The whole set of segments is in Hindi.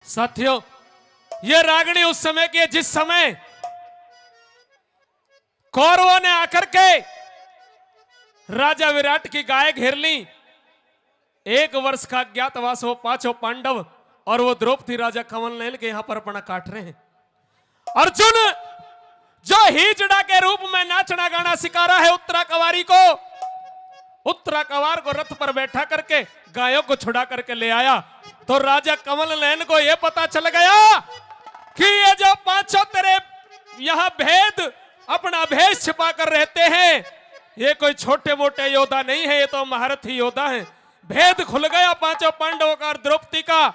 साथियों, ये रागनी उस समय की है जिस समय कौरवों ने आकर के राजा विराट की गाय घेर ली। 1 वर्ष का अज्ञातवास, वो 5 पांडव और वो द्रौपदी राजा कंवलनैन के यहां पर अपना काट रहे हैं। अर्जुन जो हिजड़ा के रूप में नाचना गाना सिखा रहा है उत्तरा कवारी को, उत्तरा कवार को रथ पर बैठा करके गायों को छुड़ा करके ले आया। तो राजा कंवलनैन को यह पता चल गया कि ये जो 5 तेरे यहां भेद अपना भेष छिपा कर रहते हैं, ये कोई छोटे मोटे योद्धा नहीं है, ये तो महारथी योद्धा है। भेद खुल गया 5 पांडवों का और द्रौपदी का।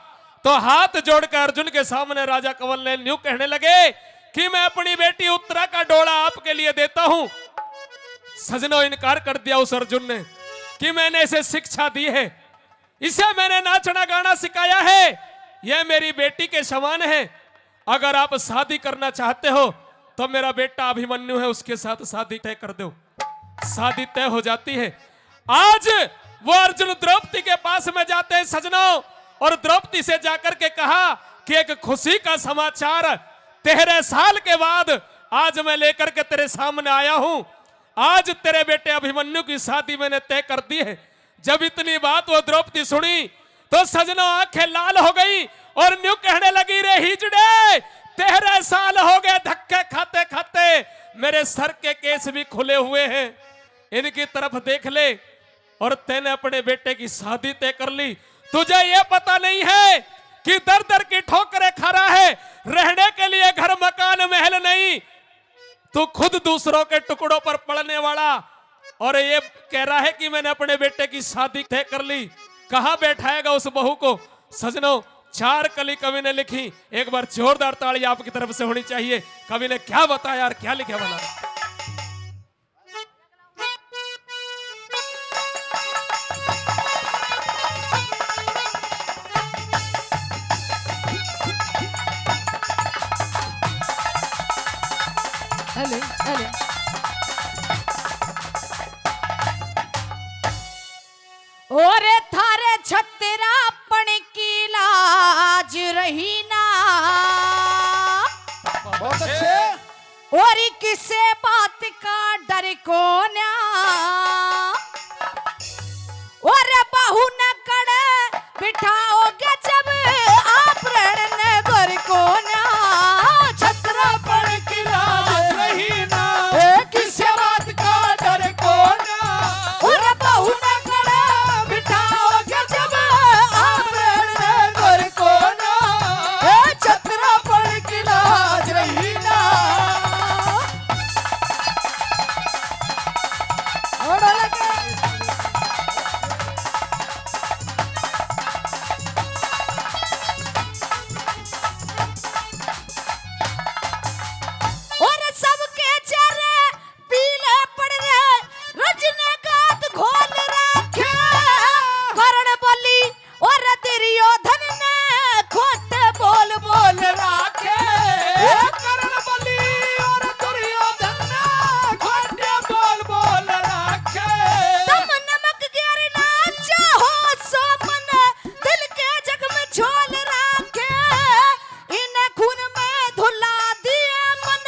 तो हाथ जोड़कर अर्जुन के सामने राजा कंवलनैन यूं कहने लगे कि मैं अपनी बेटी उत्तरा का डोला आपके लिए देता हूं। सजनों, इनकार कर दिया उस अर्जुन ने कि मैंने इसे शिक्षा दी है, इसे मैंने नाचना गाना सिखाया है, यह मेरी बेटी के समान है। अगर आप शादी करना चाहते हो तो मेरा बेटा अभिमन्यु है, उसके साथ शादी तय कर दो। शादी तय हो जाती है। आज वो अर्जुन द्रौपदी के पास में जाते हैं सजनों, और द्रौपदी से जाकर के कहा कि एक खुशी का समाचार 13 साल के बाद आज मैं लेकर के तेरे सामने आया हूं। आज तेरे बेटे अभिमन्यु की शादी मैंने तय कर दी है। जब इतनी बात वो द्रौपदी सुनी तो सजनों आंखें लाल हो गई और न्यू कहने लगी, रे हिजड़े 13 साल हो गए धक्के खाते खाते, मेरे सर के केस भी खुले हुए हैं, इनकी तरफ देख ले और तैने अपने बेटे की शादी तय कर ली। तुझे यह पता नहीं है कि दर दर की ठोकरें खा रहा है, रहने के लिए घर मकान महल नहीं, तू खुद दूसरों के टुकड़ों पर पड़ने वाला, और ये कह रहा है कि मैंने अपने बेटे की शादी तय कर ली। कहां बैठाएगा उस बहू को? सजनों, 4 कली कवि ने लिखी, एक बार जोरदार ताली आपकी तरफ से होनी चाहिए। कवि ने क्या बताया और क्या लिखा बना। Hello hello. ओरे थारे छतरापन की लाज रही ना, बहुत अच्छे। और किसे बात का डर को ना, और बहू न कड़े बिठाओगे जब आप रण घर को ना, छतरापन की लाज रही ना, किसी बात का डर को ना, और बहू न कड़े बिठाओगे जब आप रण डर को ना, छतरापन की लाज रही ना। और लगे और सबके चेहरे पीले पड़ रहे, रजनीकांत घोल रखे, कर्ण बलि और दुर्योधन ने खोटे बोल बोल रखे। कर्ण बलि और दुर्योधन ने खोटे बोल बोल रखे। तुम नमक गिर ना चाहो सो मन, दिल के जग में झोल रखे, इन्हें खून में धुला दिया मन,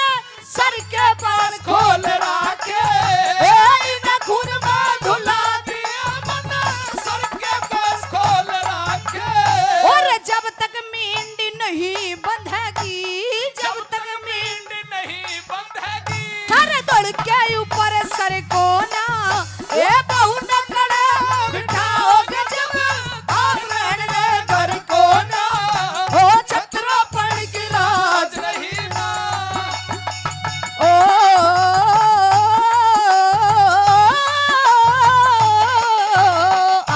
सर के पास खोल रखे, इन्हें खून में धुला दिया मन, सर के पास खोल रखे। और जब तक मींड नहीं बंधेगी, जब तक मींड नहीं बंधेगी, हर दौड़ के ऊपर सर को ना, ए बहू न कड़े बिठाओगे जब आप रहने घर को ना, ओ छतरापन की लाज लाज रही ना। ओ आ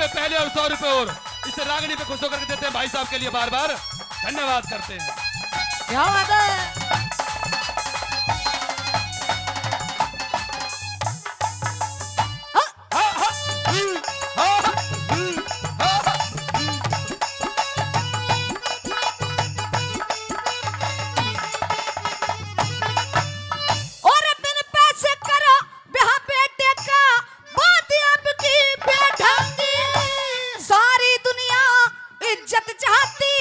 रुपए पहले और 100 रुपए और इसे रागनी पे खुश होकर के देते हैं भाई साहब के लिए बार बार धन्यवाद करते हैं। क्या बात है। और बिन पैसे करो ब्याह बेटे का, बात अब की बेढंगी। सारी दुनिया इज्जत चाहती